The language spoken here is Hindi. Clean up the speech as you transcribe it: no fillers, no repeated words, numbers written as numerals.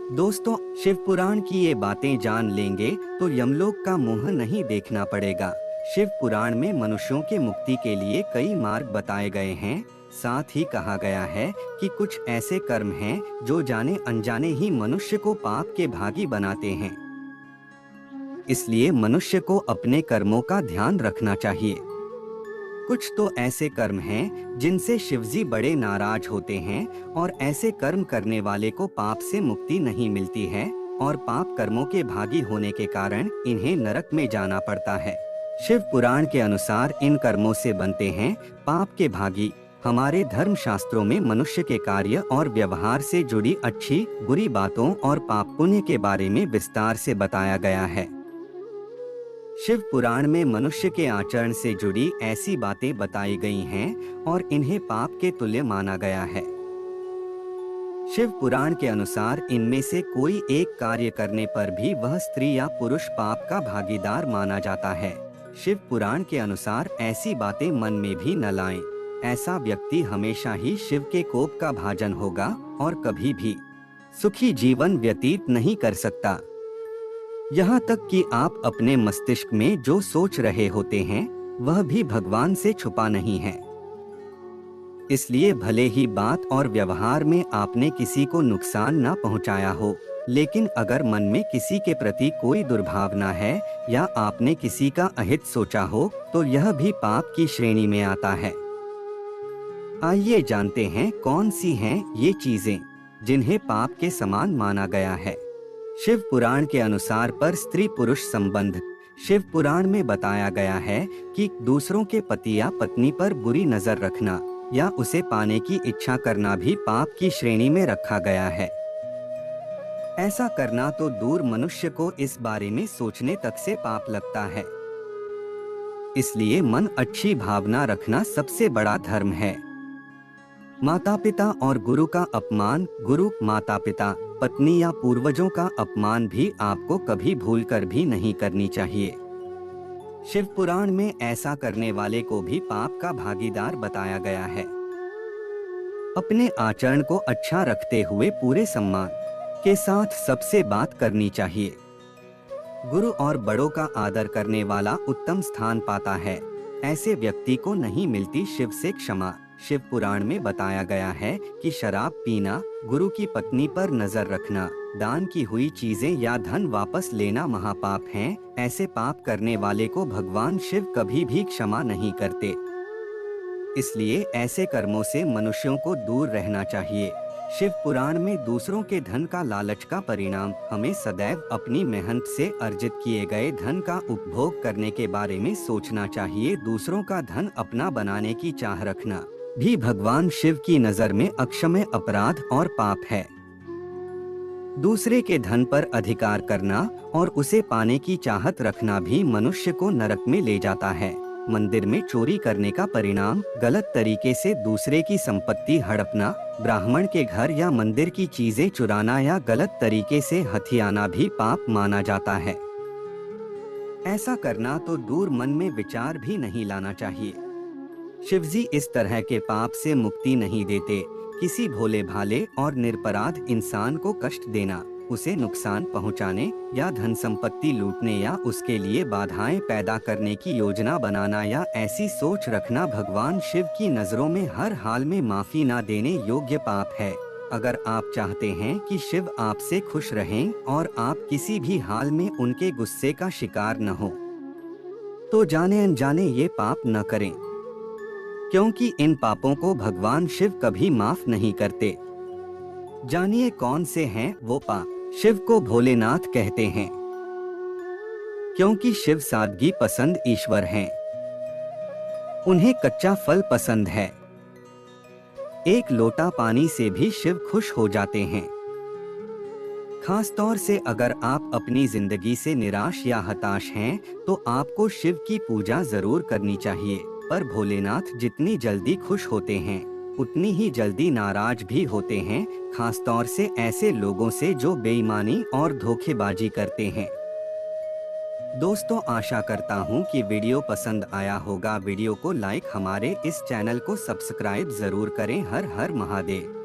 दोस्तों, शिव पुराण की ये बातें जान लेंगे तो यमलोक का मुंह नहीं देखना पड़ेगा। शिव पुराण में मनुष्यों के मुक्ति के लिए कई मार्ग बताए गए हैं। साथ ही कहा गया है कि कुछ ऐसे कर्म हैं जो जाने अनजाने ही मनुष्य को पाप के भागी बनाते हैं। इसलिए मनुष्य को अपने कर्मों का ध्यान रखना चाहिए। कुछ तो ऐसे कर्म हैं जिनसे शिवजी बड़े नाराज होते हैं और ऐसे कर्म करने वाले को पाप से मुक्ति नहीं मिलती है और पाप कर्मों के भागी होने के कारण इन्हें नरक में जाना पड़ता है। शिव पुराण के अनुसार इन कर्मों से बनते हैं पाप के भागी। हमारे धर्म शास्त्रों में मनुष्य के कार्य और व्यवहार से जुड़ी अच्छी बुरी बातों और पाप पुण्य के बारे में विस्तार से बताया गया है। शिव पुराण में मनुष्य के आचरण से जुड़ी ऐसी बातें बताई गई हैं और इन्हें पाप के तुल्य माना गया है। शिव पुराण के अनुसार इनमें से कोई एक कार्य करने पर भी वह स्त्री या पुरुष पाप का भागीदार माना जाता है। शिव पुराण के अनुसार ऐसी बातें मन में भी न लाएं। ऐसा व्यक्ति हमेशा ही शिव के कोप का भाजन होगा और कभी भी सुखी जीवन व्यतीत नहीं कर सकता। यहाँ तक कि आप अपने मस्तिष्क में जो सोच रहे होते हैं वह भी भगवान से छुपा नहीं है। इसलिए भले ही बात और व्यवहार में आपने किसी को नुकसान न पहुँचाया हो, लेकिन अगर मन में किसी के प्रति कोई दुर्भावना है या आपने किसी का अहित सोचा हो तो यह भी पाप की श्रेणी में आता है। आइए जानते हैं कौन सी हैं ये चीजें जिन्हें पाप के समान माना गया है। शिव पुराण के अनुसार पर स्त्री पुरुष संबंध। शिव पुराण में बताया गया है कि दूसरों के पति या पत्नी पर बुरी नजर रखना या उसे पाने की इच्छा करना भी पाप की श्रेणी में रखा गया है। ऐसा करना तो दूर, मनुष्य को इस बारे में सोचने तक से पाप लगता है। इसलिए मन अच्छी भावना रखना सबसे बड़ा धर्म है। माता पिता और गुरु का अपमान। गुरु, माता पिता, पत्नी या पूर्वजों का अपमान भी आपको कभी भूलकर भी नहीं करनी चाहिए। शिव पुराण में ऐसा करने वाले को भी पाप का भागीदार बताया गया है। अपने आचरण को अच्छा रखते हुए पूरे सम्मान के साथ सबसे बात करनी चाहिए। गुरु और बड़ों का आदर करने वाला उत्तम स्थान पाता है। ऐसे व्यक्ति को नहीं मिलती शिव से क्षमा। शिव पुराण में बताया गया है कि शराब पीना, गुरु की पत्नी पर नजर रखना, दान की हुई चीजें या धन वापस लेना महापाप हैं। ऐसे पाप करने वाले को भगवान शिव कभी भी क्षमा नहीं करते। इसलिए ऐसे कर्मों से मनुष्यों को दूर रहना चाहिए। शिव पुराण में दूसरों के धन का लालच का परिणाम। हमें सदैव अपनी मेहनत से अर्जित किए गए धन का उपभोग करने के बारे में सोचना चाहिए। दूसरों का धन अपना बनाने की चाह रखना भी भगवान शिव की नजर में अक्षम्य अपराध और पाप है। दूसरे के धन पर अधिकार करना और उसे पाने की चाहत रखना भी मनुष्य को नरक में ले जाता है। मंदिर में चोरी करने का परिणाम गलत तरीके से दूसरे की संपत्ति हड़पना, ब्राह्मण के घर या मंदिर की चीजें चुराना या गलत तरीके से हथियाना भी पाप माना जाता है। ऐसा करना तो दूर, मन में विचार भी नहीं लाना चाहिए। शिवजी इस तरह के पाप से मुक्ति नहीं देते। किसी भोले भाले और निरपराध इंसान को कष्ट देना, उसे नुकसान पहुंचाने या धन संपत्ति लूटने या उसके लिए बाधाएं पैदा करने की योजना बनाना या ऐसी सोच रखना भगवान शिव की नजरों में हर हाल में माफी ना देने योग्य पाप है। अगर आप चाहते हैं कि शिव आपसे खुश रहें और आप किसी भी हाल में उनके गुस्से का शिकार न हो, तो जाने अनजाने ये पाप न करें, क्योंकि इन पापों को भगवान शिव कभी माफ नहीं करते। जानिए कौन से हैं वो पाप। शिव को भोलेनाथ कहते हैं क्योंकि शिव सादगी पसंद ईश्वर हैं। उन्हें कच्चा फल पसंद है। एक लोटा पानी से भी शिव खुश हो जाते हैं। खास तौर से अगर आप अपनी जिंदगी से निराश या हताश हैं तो आपको शिव की पूजा जरूर करनी चाहिए। पर भोलेनाथ जितनी जल्दी खुश होते हैं उतनी ही जल्दी नाराज भी होते हैं, खास तौर से ऐसे लोगों से जो बेईमानी और धोखेबाजी करते हैं। दोस्तों, आशा करता हूं कि वीडियो पसंद आया होगा। वीडियो को लाइक, हमारे इस चैनल को सब्सक्राइब जरूर करें। हर हर महादेव।